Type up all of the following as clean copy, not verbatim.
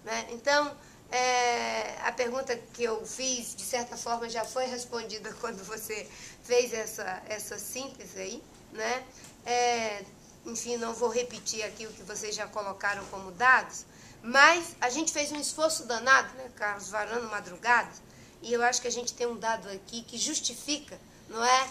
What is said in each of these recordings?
né? Então, a pergunta que eu fiz, de certa forma, já foi respondida quando você fez essa síntese aí, né? Enfim, não vou repetir aqui o que vocês já colocaram como dados, mas a gente fez um esforço danado, né, Carlos, varando madrugada, e eu acho que a gente tem um dado aqui que justifica, não é?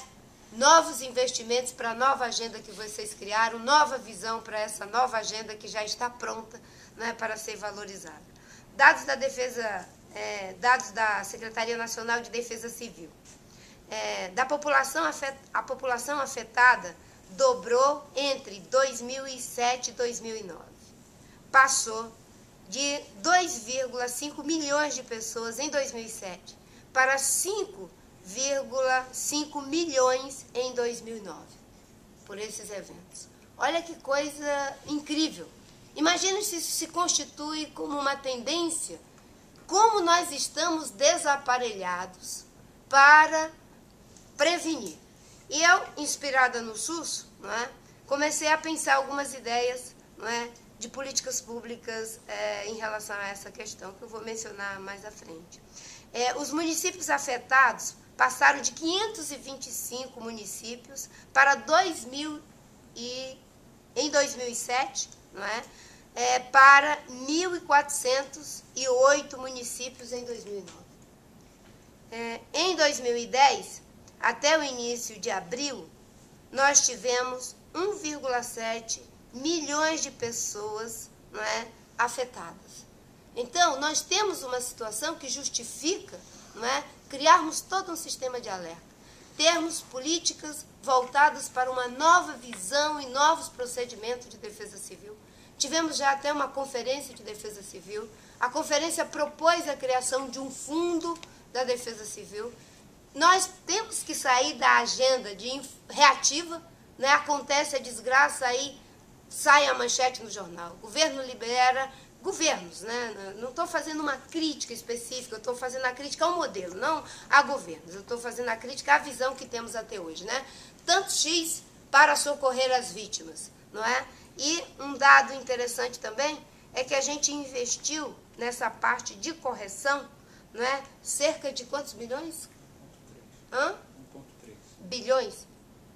Novos investimentos para a nova agenda que vocês criaram, nova visão para essa nova agenda que já está pronta, né, para ser valorizada. Dados da Defesa, dados da Secretaria Nacional de Defesa Civil. A população afetada dobrou entre 2007 e 2009. Passou de 2,5 milhões de pessoas em 2007 para 5,5 milhões em 2009, por esses eventos. Olha que coisa incrível. Imagina se isso se constitui como uma tendência, como nós estamos desaparelhados para prevenir. E eu, inspirada no SUS, não é, comecei a pensar algumas ideias, não é, de políticas públicas em relação a essa questão, que eu vou mencionar mais à frente. Os municípios afetados passaram de 525 municípios para em 2007, não é? Para 1.408 municípios em 2009. Em 2010, até o início de abril, nós tivemos 1,7 milhões de pessoas, não é, afetadas. Então, nós temos uma situação que justifica, não é, criarmos todo um sistema de alerta, termos políticas voltadas para uma nova visão e novos procedimentos de defesa civil. Tivemos já até uma conferência de defesa civil. A conferência propôs a criação de um fundo da defesa civil. Nós temos que sair da agenda reativa, né? Acontece a desgraça, aí sai a manchete no jornal. O governo libera, governos, né? Não estou fazendo uma crítica específica, eu estou fazendo a crítica ao modelo, não a governos. Eu estou fazendo a crítica à visão que temos até hoje, né? Tanto X para socorrer as vítimas, não é? E um dado interessante também é que a gente investiu nessa parte de correção, não é? Cerca de quantos milhões? 1,3 bilhões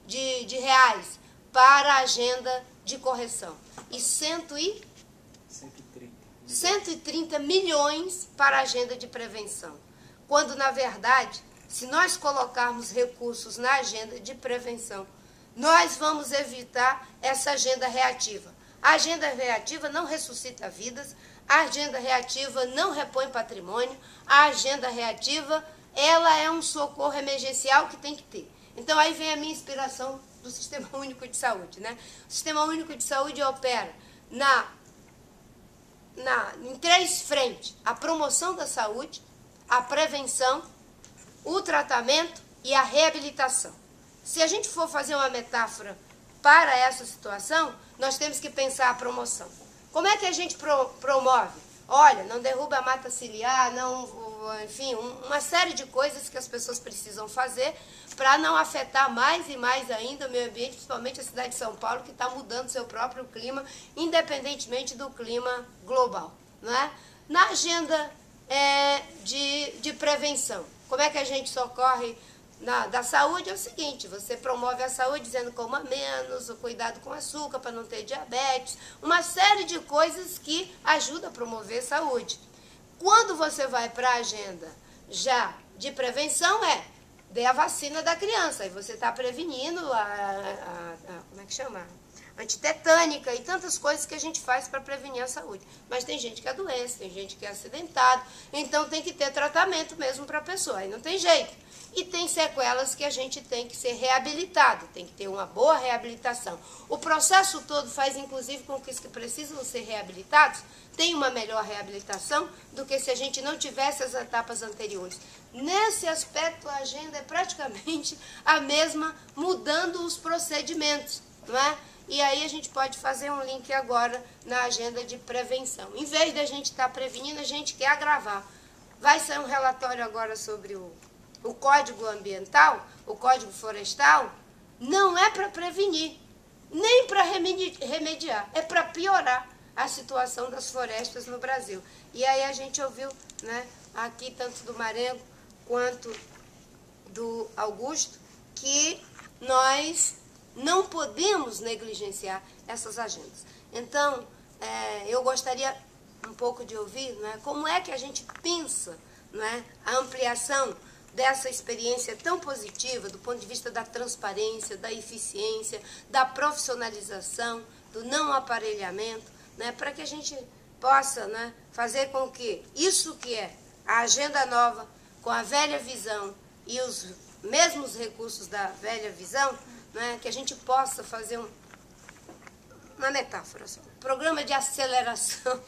de reais para a agenda de correção. E 130 milhões para a agenda de prevenção. Quando, na verdade, se nós colocarmos recursos na agenda de prevenção, nós vamos evitar essa agenda reativa. A agenda reativa não ressuscita vidas, a agenda reativa não repõe patrimônio, a agenda reativa, ela é um socorro emergencial que tem que ter. Então, aí vem a minha inspiração do Sistema Único de Saúde, né? O Sistema Único de Saúde opera em 3 frentes: a promoção da saúde, a prevenção, o tratamento e a reabilitação. Se a gente for fazer uma metáfora para essa situação, nós temos que pensar a promoção. Como é que a gente promove? Olha, não derruba a mata ciliar, enfim, uma série de coisas que as pessoas precisam fazer para não afetar mais e mais ainda o meio ambiente, principalmente a cidade de São Paulo, que está mudando seu próprio clima, independentemente do clima global, não é? Na agenda de prevenção, como é que a gente socorre da saúde? É o seguinte: você promove a saúde dizendo coma menos, o cuidado com açúcar para não ter diabetes, uma série de coisas que ajudam a promover saúde. Quando você vai para a agenda já de prevenção, dê a vacina da criança, aí você está prevenindo como é que chama? Antitetânica e tantas coisas que a gente faz para prevenir a saúde. Mas tem gente que é doente, tem gente que é acidentado, então tem que ter tratamento mesmo para a pessoa, aí não tem jeito. E tem sequelas que a gente tem que ser reabilitado, tem que ter uma boa reabilitação. O processo todo faz, inclusive, com que os que precisam ser reabilitados tenham uma melhor reabilitação do que se a gente não tivesse as etapas anteriores. Nesse aspecto, a agenda é praticamente a mesma, mudando os procedimentos, não é? E aí a gente pode fazer um link agora na agenda de prevenção. Em vez de a gente estar prevenindo, a gente quer agravar. Vai sair um relatório agora sobre o Código Ambiental, o Código Florestal. Não é para prevenir, nem para remediar, é para piorar. a situação das florestas no Brasil. E aí a gente ouviu, né, aqui tanto do Marengo quanto do Augusto, que nós não podemos negligenciar essas agendas. Então, eu gostaria um pouco de ouvir, né, como é que a gente pensa, né, a ampliação dessa experiência tão positiva do ponto de vista da transparência, da eficiência, da profissionalização, do não aparelhamento, né, para que a gente possa, né, fazer com que isso que é a agenda nova, com a velha visão e os mesmos recursos da velha visão, né, que a gente possa fazer uma metáfora só, um programa de aceleração,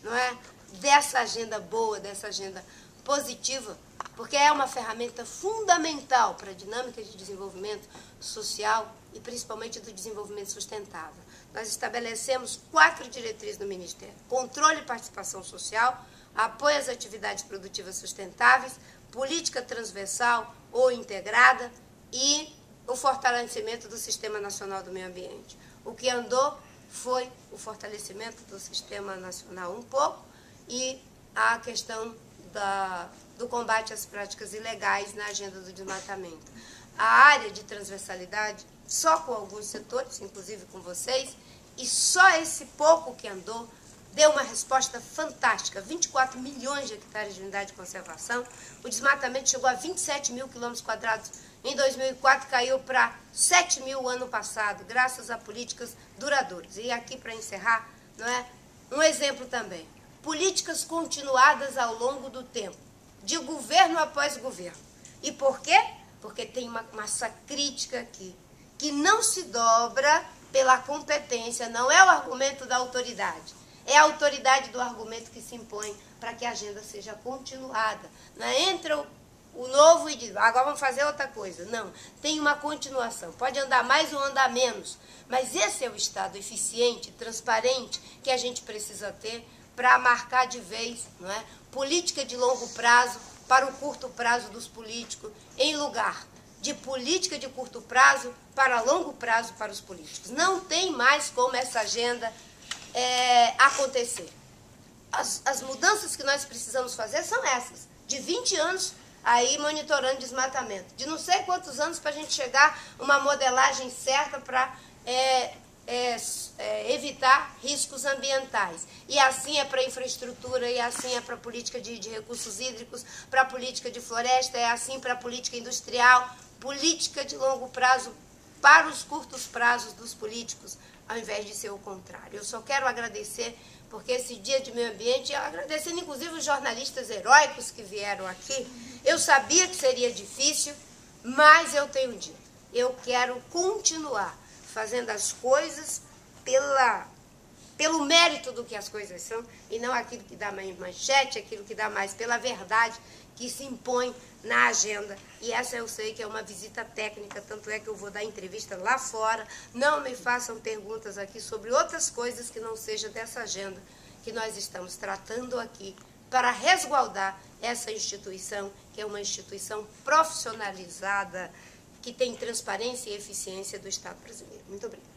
não é, dessa agenda boa, dessa agenda positiva, porque é uma ferramenta fundamental para a dinâmica de desenvolvimento social e principalmente do desenvolvimento sustentável. Nós estabelecemos 4 diretrizes no Ministério: controle e participação social, apoio às atividades produtivas sustentáveis, política transversal ou integrada e o fortalecimento do Sistema Nacional do Meio Ambiente. O que andou foi o fortalecimento do Sistema Nacional um pouco e a questão do combate às práticas ilegais na agenda do desmatamento. A área de transversalidade, só com alguns setores, inclusive com vocês, e só esse pouco que andou, deu uma resposta fantástica: 24 milhões de hectares de unidade de conservação. O desmatamento chegou a 27 mil quilômetros quadrados em 2004, caiu para 7 mil ano passado, graças a políticas duradouras. E aqui, para encerrar, não é, um exemplo também: políticas continuadas ao longo do tempo, de governo após governo. E por quê? Porque tem uma massa crítica aqui, que não se dobra pela competência, não é o argumento da autoridade. É a autoridade do argumento que se impõe para que a agenda seja continuada. Não entra o novo e diz, agora vamos fazer outra coisa. Não, tem uma continuação. Pode andar mais ou andar menos, mas esse é o Estado eficiente, transparente, que a gente precisa ter para marcar de vez, não é, política de longo prazo para o curto prazo dos políticos, em lugar de política de curto prazo para longo prazo para os políticos. Não tem mais como essa agenda acontecer. As mudanças que nós precisamos fazer são essas, de 20 anos aí monitorando desmatamento, de não sei quantos anos para a gente chegar a uma modelagem certa para evitar riscos ambientais. E assim é para infraestrutura, e assim é para política de recursos hídricos, para política de floresta, é assim para política industrial, política de longo prazo para os curtos prazos dos políticos, ao invés de ser o contrário. Eu só quero agradecer, porque esse dia de meio ambiente, agradecendo inclusive os jornalistas heróicos que vieram aqui, eu sabia que seria difícil, mas eu tenho dito, eu quero continuar fazendo as coisas pelo mérito do que as coisas são, e não aquilo que dá mais manchete, aquilo que dá mais pela verdade que se impõe na agenda. E essa eu sei que é uma visita técnica, tanto é que eu vou dar entrevista lá fora. Não me façam perguntas aqui sobre outras coisas que não seja dessa agenda que nós estamos tratando aqui para resguardar essa instituição, que é uma instituição profissionalizada, que tem transparência e eficiência do Estado brasileiro. Muito obrigada.